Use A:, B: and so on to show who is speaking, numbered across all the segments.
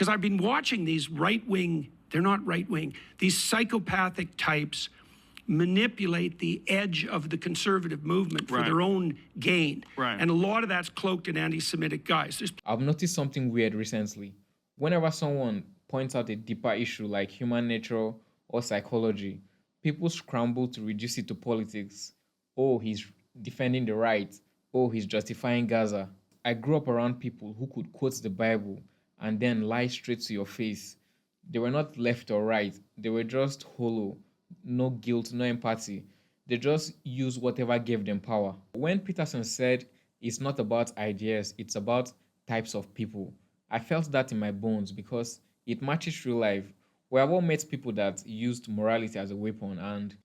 A: because I've been watching these right-wing, they're not right-wing, these psychopathic types manipulate the edge of the conservative movement for their own gain. And a lot of that's cloaked in anti-Semitic guys.
B: I've noticed something weird recently. Whenever someone points out a deeper issue like human nature or psychology, people scramble to reduce it to politics. Oh, he's defending the right. Oh, he's justifying Gaza. I grew up around people who could quote the Bible and then lie straight to your face. They were not left or right, they were just hollow. No guilt, no empathy. They just use whatever gave them power. When Peterson said it's not about ideas, it's about types of people, I felt that in my bones because it matches real life. We have all met people that used morality as a weapon,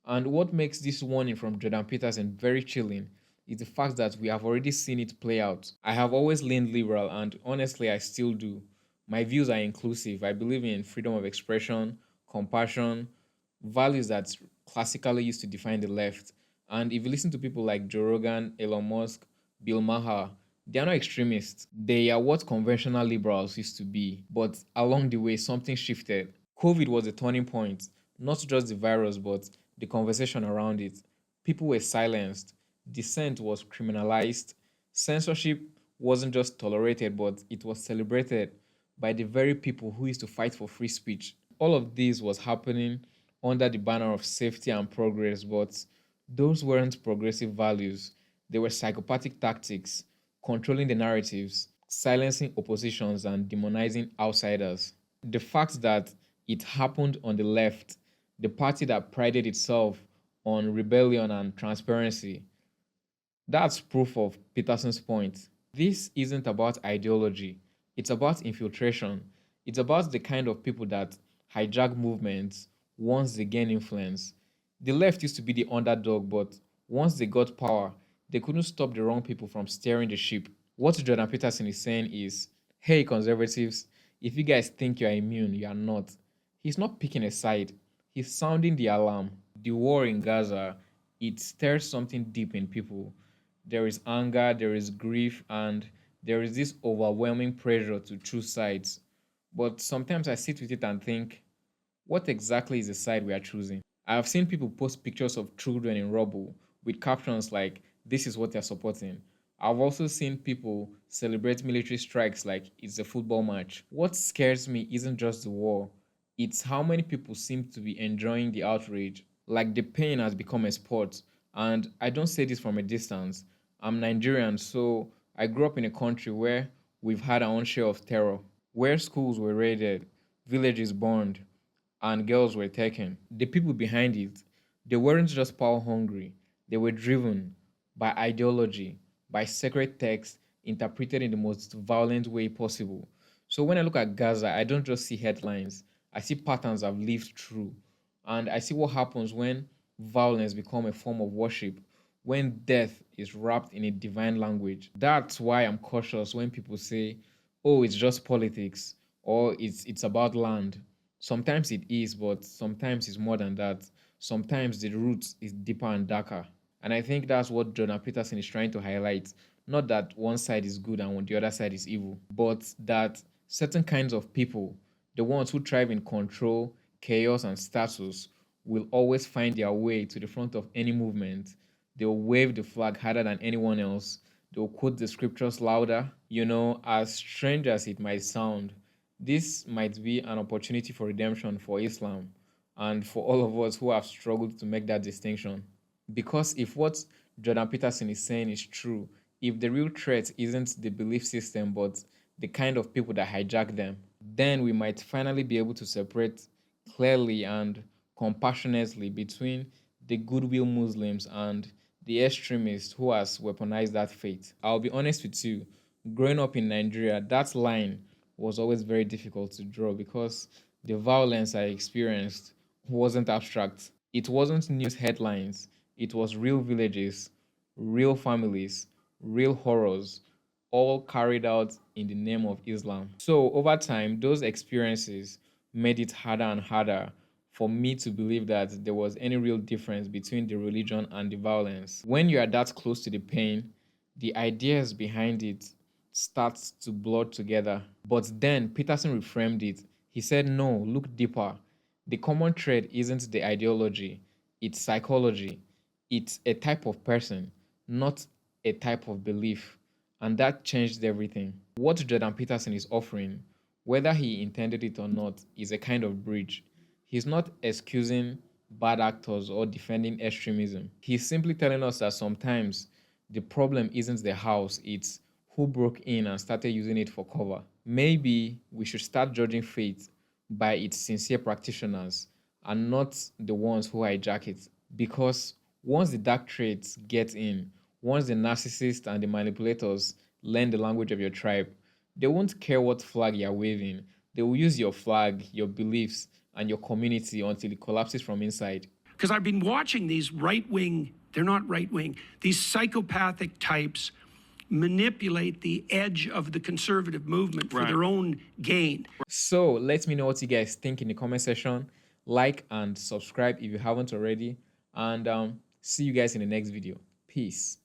B: and what makes this warning from Jordan Peterson very chilling is the fact that we have already seen it play out. I have always leaned liberal, and honestly, I still do. My views are inclusive. I believe in freedom of expression, compassion, values that classically used to define the left. And if you listen to people like Joe Rogan, Elon Musk, Bill Maher, they are not extremists. They are what conventional liberals used to be. But along the way, something shifted. COVID was a turning point, not just the virus, but the conversation around it. People were silenced, dissent was criminalized, censorship wasn't just tolerated, but it was celebrated by the very people who used to fight for free speech. All of this was happening under the banner of safety and progress, but those weren't progressive values. They were psychopathic tactics, controlling the narratives, silencing oppositions, and demonizing outsiders. The fact that it happened on the left, the party that prided itself on rebellion and transparency, that's proof of Peterson's point. This isn't about ideology, it's about infiltration. It's about the kind of people that hijack movements once they gain influence. The left used to be the underdog, but once they got power, they couldn't stop the wrong people from steering the ship. What Jordan Peterson is saying is, hey conservatives, if you guys think you are immune, you are not. He's not picking a side, he's sounding the alarm. The war in Gaza, it stirs something deep in people. There is anger, there is grief, and there is this overwhelming pressure to choose sides. But sometimes I sit with it and think, what exactly is the side we are choosing? I have seen people post pictures of children in rubble with captions like, this is what they're supporting. I've also seen people celebrate military strikes like it's a football match. What scares me isn't just the war, it's how many people seem to be enjoying the outrage. Like the pain has become a sport. And I don't say this from a distance. I'm Nigerian, so I grew up in a country where we've had our own share of terror, where schools were raided, villages burned, and girls were taken. The people behind it, they weren't just power hungry, they were driven by ideology, by sacred texts interpreted in the most violent way possible. So when I look at Gaza, I don't just see headlines, I see patterns I've lived through. And I see what happens when violence becomes a form of worship, when death is wrapped in a divine language. That's why I'm cautious when people say, oh, it's just politics or it's about land. Sometimes it is, but sometimes it's more than that. Sometimes the roots is deeper and darker. And I think that's what Jordan Peterson is trying to highlight. Not that one side is good and the other side is evil, but that certain kinds of people, the ones who thrive in control, chaos, and status, will always find their way to the front of any movement. They'll wave the flag harder than anyone else. They'll quote the scriptures louder. As strange as it might sound, this might be an opportunity for redemption for Islam and for all of us who have struggled to make that distinction. Because if what Jordan Peterson is saying is true, if the real threat isn't the belief system but the kind of people that hijack them, then we might finally be able to separate clearly and compassionately between the goodwill Muslims and the extremists who has weaponized that faith. I'll be honest with you, growing up in Nigeria, that line was always very difficult to draw because the violence I experienced wasn't abstract. It wasn't news headlines. It was real villages, real families, real horrors, all carried out in the name of Islam. So over time, those experiences made it harder and harder for me to believe that there was any real difference between the religion and the violence. When you are that close to the pain, the ideas behind it starts to blur together. But then Peterson reframed it. He said, no, look deeper. The common thread isn't the ideology, it's psychology. It's a type of person, not a type of belief. And that changed everything. What Jordan Peterson is offering, whether he intended it or not, is a kind of bridge. He's not excusing bad actors or defending extremism. He's simply telling us that sometimes the problem isn't the house, it's who broke in and started using it for cover. Maybe we should start judging faith by its sincere practitioners and not the ones who hijack it. Because once the dark traits get in, once the narcissists and the manipulators learn the language of your tribe, they won't care what flag you're waving. They will use your flag, your beliefs, and your community until it collapses from inside.
A: Because I've been watching these right-wing, they're not right-wing, these psychopathic types manipulate the edge of the conservative movement for their own gain.
B: So let me know what you guys think in the comment section. Like and subscribe if you haven't already. And see you guys in the next video. Peace.